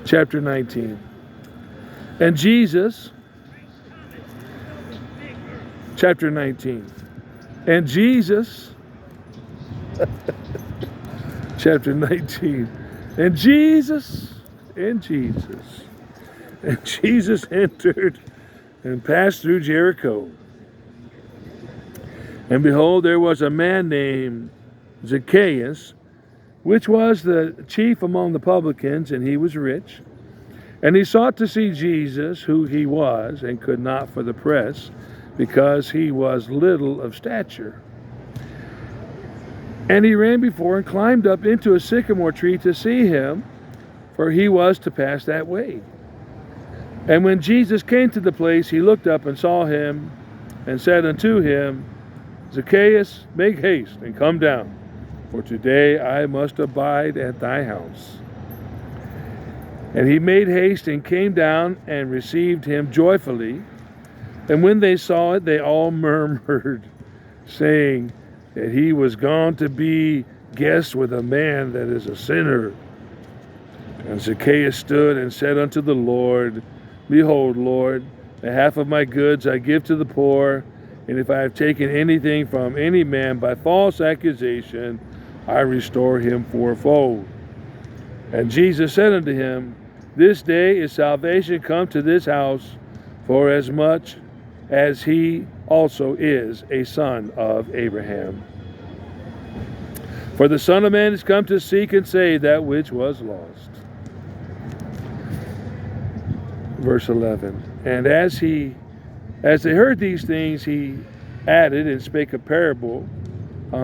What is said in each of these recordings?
chapter 19. And Jesus, chapter 19. And Jesus, chapter 19. And Jesus entered and passed through Jericho. And behold, there was a man named Zacchaeus, which was the chief among the publicans, and he was rich. And he sought to see Jesus, who he was, and could not for the press, because he was little of stature. And he ran before and climbed up into a sycomore tree to see him, for he was to pass that way. And when Jesus came to the place, he looked up and saw him, and said unto him, Zacchaeus, make haste and come down, for today I must abide at thy house. And he made haste and came down and received him joyfully. And when they saw it, they all murmured, saying that he was gone to be guest with a man that is a sinner. And Zacchaeus stood and said unto the Lord, Behold, Lord, the half of my goods I give to the poor, and if I have taken anything from any man by false accusation, I restore him fourfold. And Jesus said unto him, This day is salvation come to this house, for as much as he also is a son of Abraham. For the Son of Man is come to seek and save that which was lost. Verse 11. And as they heard these things, he added and spake a parable,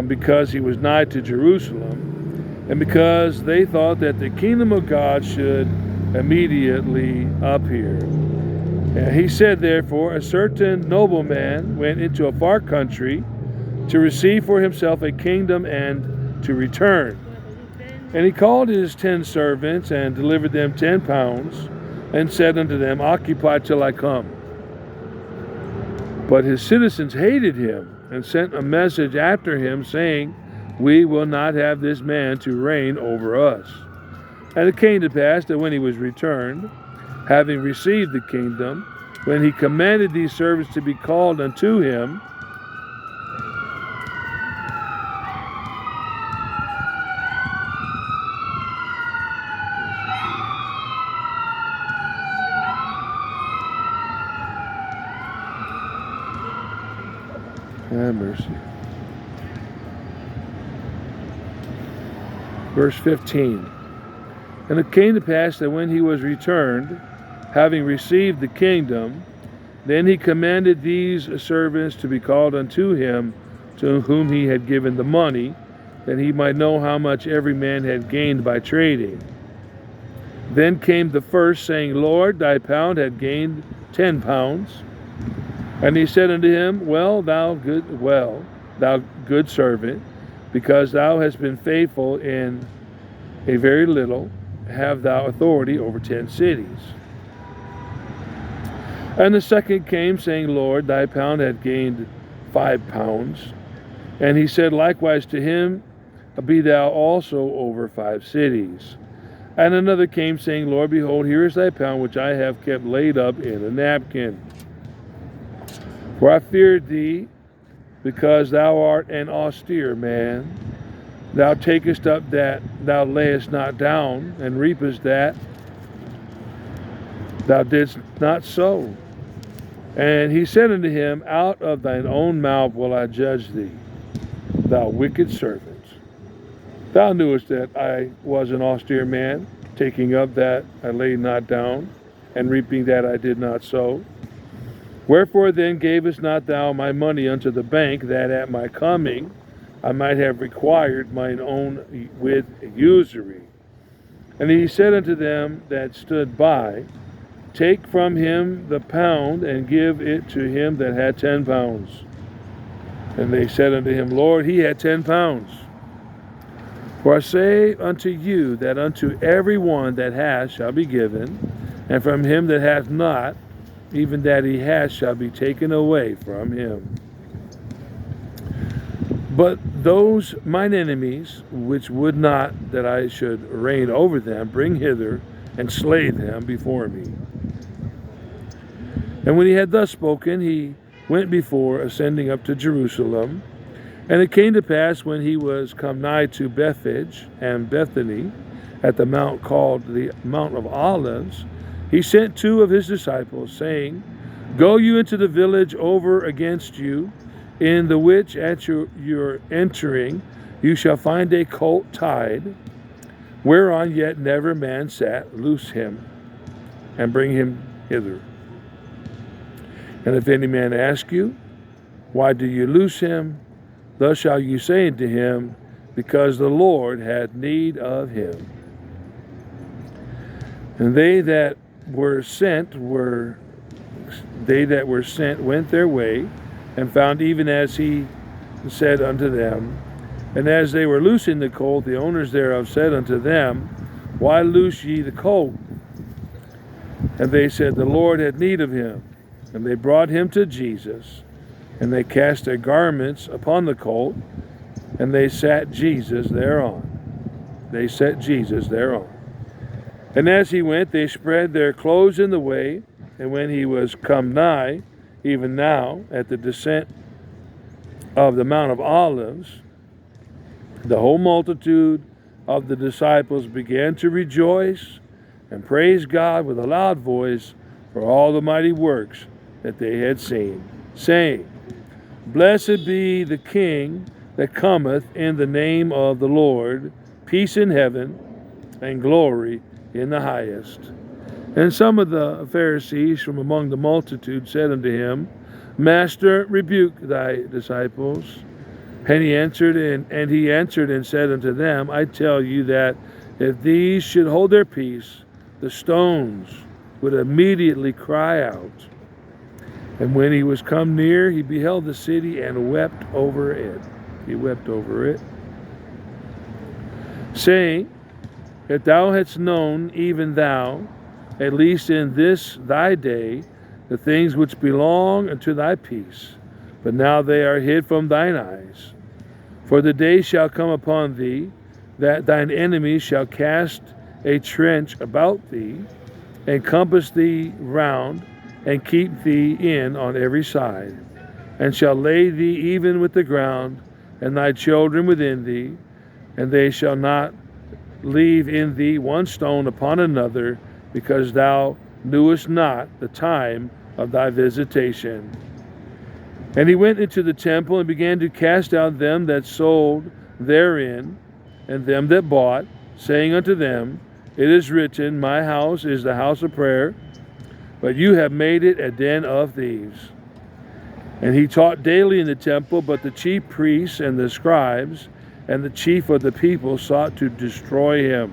because he was nigh to Jerusalem, and because they thought that the kingdom of God should immediately appear. And he said, therefore, a certain nobleman went into a far country to receive for himself a kingdom and to return. And he called his 10 servants and delivered them 10 pounds, and said unto them, Occupy till I come. But his citizens hated him, and sent a message after him, saying, We will not have this man to reign over us. And it came to pass that when he was returned, having received the kingdom, when he commanded these servants to be called unto him, have mercy. Verse 15. And it came to pass that when he was returned, having received the kingdom, then he commanded these servants to be called unto him, to whom he had given the money, that he might know how much every man had gained by trading. Then came the first, saying, Lord, thy pound had gained 10 pounds. And he said unto him, Well, thou good servant, because thou hast been faithful in a very little, have thou authority over 10 cities. And the second came, saying, Lord, thy pound had gained 5 pounds. And he said likewise to him, Be thou also over 5 cities. And another came, saying, Lord, behold, here is thy pound, which I have kept laid up in a napkin. For I feared thee, because thou art an austere man. Thou takest up that thou layest not down, and reapest that thou didst not sow. And he said unto him, Out of thine own mouth will I judge thee, thou wicked servant. Thou knewest that I was an austere man, taking up that I laid not down, and reaping that I did not sow. Wherefore then gavest not thou my money unto the bank, that at my coming I might have required mine own with usury? And he said unto them that stood by, Take from him the pound, and give it to him that had 10 pounds. And they said unto him, Lord, he had 10 pounds. For I say unto you, that unto every one that hath shall be given, and from him that hath not, even that he has shall be taken away from him. But those mine enemies, which would not that I should reign over them, bring hither, and slay them before me. And when he had thus spoken, he went before, ascending up to Jerusalem. And it came to pass, when he was come nigh to Bethphage and Bethany, at the mount called the Mount of Olives, he sent 2 of his disciples, saying, Go you into the village over against you, in the which at your entering you shall find a colt tied, whereon yet never man sat. Loose him, and bring him hither. And if any man ask you, Why do you loose him? Thus shall you say unto him, Because the Lord had need of him. And they that were sent went their way, and found even as he said unto them. And as they were loosing the colt, the owners thereof said unto them, Why loose ye the colt? And they said, The Lord had need of him. And they brought him to Jesus, and they cast their garments upon the colt, and they set Jesus thereon. And as he went, they spread their clothes in the way. And when he was come nigh, even now, at the descent of the Mount of Olives, the whole multitude of the disciples began to rejoice and praise God with a loud voice for all the mighty works that they had seen, saying, Blessed be the King that cometh in the name of the Lord, peace in heaven and glory in the highest. And some of the Pharisees from among the multitude said unto him, Master, rebuke thy disciples. And he answered and said unto them, I tell you that if these should hold their peace, the stones would immediately cry out. And when he was come near, he beheld the city and wept over it. He wept over it, saying, If thou hadst known, even thou, at least in this thy day, the things which belong unto thy peace, but now they are hid from thine eyes. For the day shall come upon thee, that thine enemies shall cast a trench about thee, and compass thee round, and keep thee in on every side, and shall lay thee even with the ground, and thy children within thee, and they shall not leave in thee one stone upon another, because thou knewest not the time of thy visitation. And he went into the temple, and began to cast out them that sold therein, and them that bought, saying unto them, It is written, My house is the house of prayer, but you have made it a den of thieves. And he taught daily in the temple, but the chief priests and the scribes and the chief of the people sought to destroy him,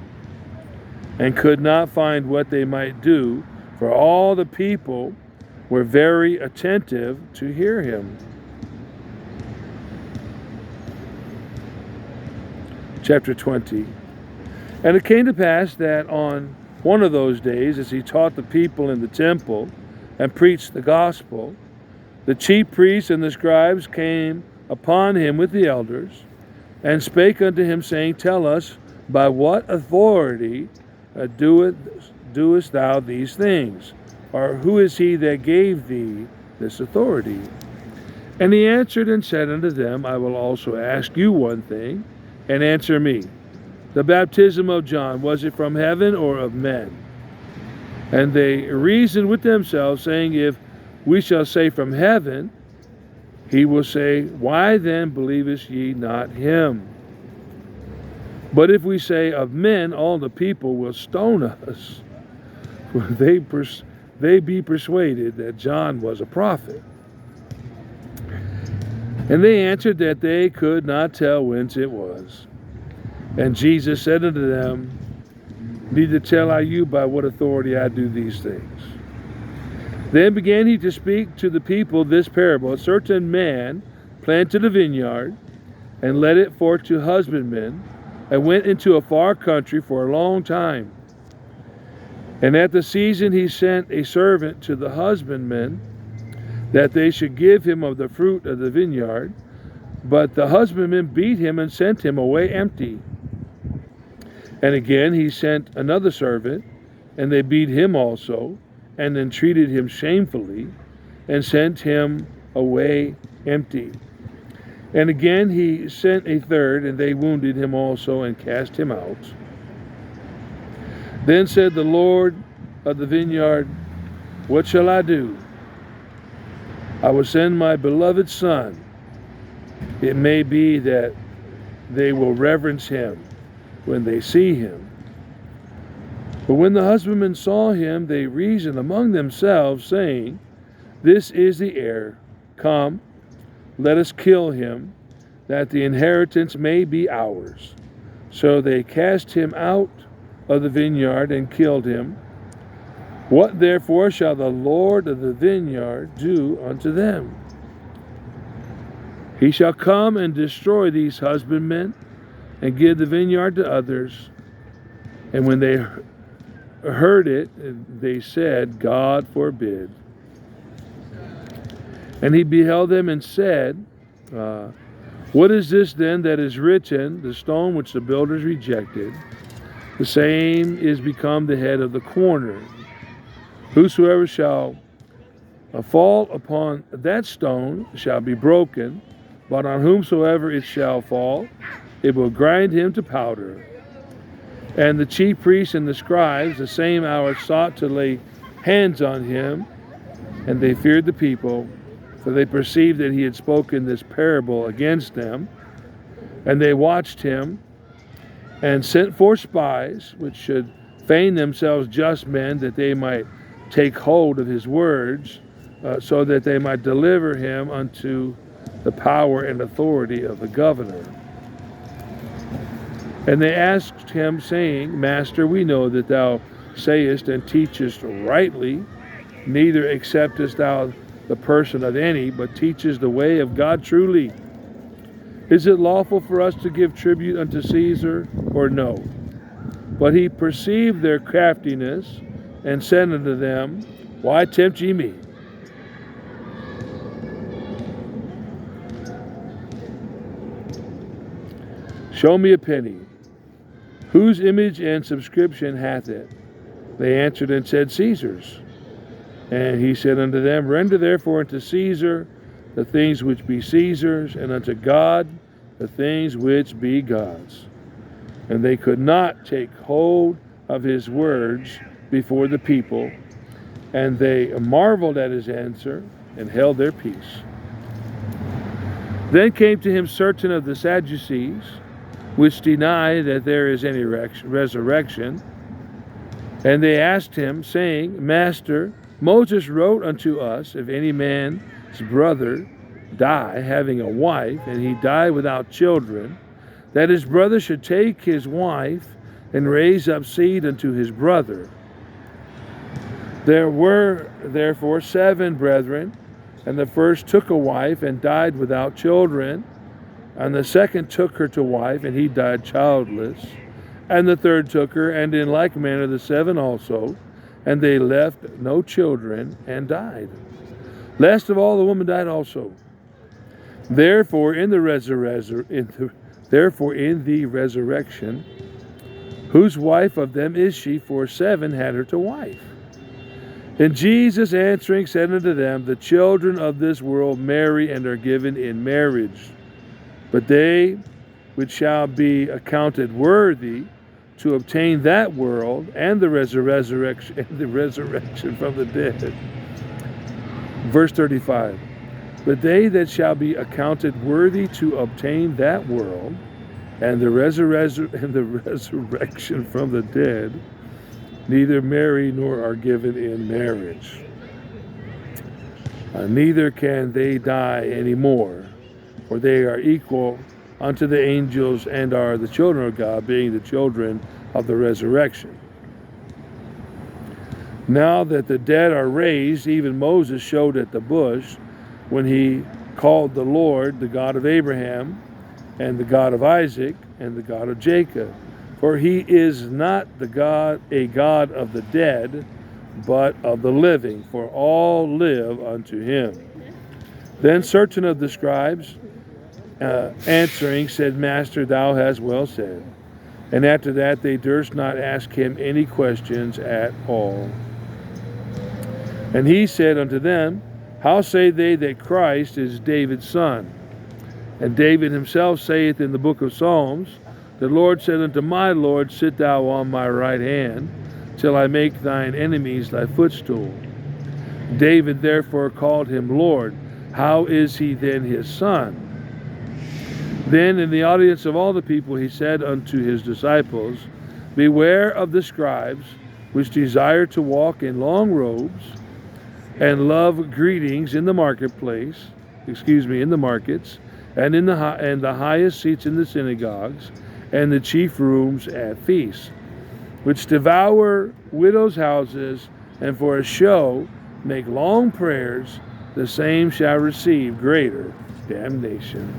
and could not find what they might do, for all the people were very attentive to hear him. Chapter 20. And it came to pass that on one of those days, as he taught the people in the temple and preached the gospel, the chief priests and the scribes came upon him with the elders, and spake unto him, saying, Tell us, by what authority doest thou these things? Or who is he that gave thee this authority? And he answered and said unto them, I will also ask you one thing, and answer me. The baptism of John, was it from heaven or of men? And they reasoned with themselves, saying, If we shall say from heaven, he will say, Why then believest ye not him? But if we say of men, all the people will stone us, for they be persuaded that John was a prophet. And they answered that they could not tell whence it was. And Jesus said unto them, Neither tell I you by what authority I do these things. Then began he to speak to the people this parable. A certain man planted a vineyard, and led it forth to husbandmen, and went into a far country for a long time. And at the season he sent a servant to the husbandmen, that they should give him of the fruit of the vineyard. But the husbandmen beat him and sent him away empty. And again he sent another servant, And they beat him also, and entreated him shamefully, and sent him away empty. And again he sent a third, and they wounded him also, and cast him out. Then said the Lord of the vineyard, What shall I do? I will send my beloved son. It may be that they will reverence him when they see him. But when the husbandmen saw him, they reasoned among themselves, saying, This is the heir. Come, let us kill him, that the inheritance may be ours. So they cast him out of the vineyard and killed him. What therefore shall the Lord of the vineyard do unto them? He shall come and destroy these husbandmen, and give the vineyard to others. And when they heard it, they said, God forbid. And he beheld them and said, What is this then that is written, the stone which the builders rejected? The same is become the head of the corner. Whosoever shall fall upon that stone shall be broken, but on whomsoever it shall fall, it will grind him to powder. And the chief priests and the scribes the same hour sought to lay hands on him, and they feared the people, for they perceived that he had spoken this parable against them. And they watched him, and sent forth spies, which should feign themselves just men, that they might take hold of his words, so that they might deliver him unto the power and authority of the governor. And they asked him, saying, Master, we know that thou sayest and teachest rightly, neither acceptest thou the person of any, but teachest the way of God truly. Is it lawful for us to give tribute unto Caesar, or no? But he perceived their craftiness, and said unto them, Why tempt ye me? Show me a penny. Whose image and subscription hath it? They answered and said, Caesar's. And he said unto them, Render therefore unto Caesar the things which be Caesar's, and unto God the things which be God's. And they could not take hold of his words before the people, and they marveled at his answer, and held their peace. Then came to him certain of the Sadducees, which deny that there is any resurrection. And they asked him, saying, Master, Moses wrote unto us, if any man's brother die, having a wife, and he die without children, that his brother should take his wife, and raise up seed unto his brother. There were therefore 7 brethren, and the first took a wife, and died without children. And the second took her to wife, and he died childless. And the third took her, and in like manner the 7 also. And they left no children, and died. Last of all, the woman died also. Therefore, in the resurrection, whose wife of them is she? For 7 had her to wife. And Jesus answering said unto them, The children of this world marry, and are given in marriage. But they which shall be accounted worthy to obtain that world and the resurrection from the dead. Verse 35. But they that shall be accounted worthy to obtain that world and the resurrection from the dead, neither marry nor are given in marriage. Neither can they die any more, for they are equal unto the angels, and are the children of God, being the children of the resurrection. Now that the dead are raised, even Moses showed at the bush, when he called the Lord the God of Abraham, and the God of Isaac, and the God of Jacob. For he is not a God of the dead, but of the living, for all live unto him. Then certain of the scribes answering said, Master, thou hast well said. And after that they durst not ask him any questions at all. And he said unto them, How say they that Christ is David's son? And David himself saith in the book of Psalms, The Lord said unto my Lord, Sit thou on my right hand, till I make thine enemies thy footstool. David therefore called him Lord. How is he then his son? Then in the audience of all the people he said unto his disciples, Beware of the scribes, which desire to walk in long robes, and love greetings in the markets, and in the highest seats in the synagogues, and the chief rooms at feasts, which devour widows' houses, and for a show make long prayers. The same shall receive greater damnation.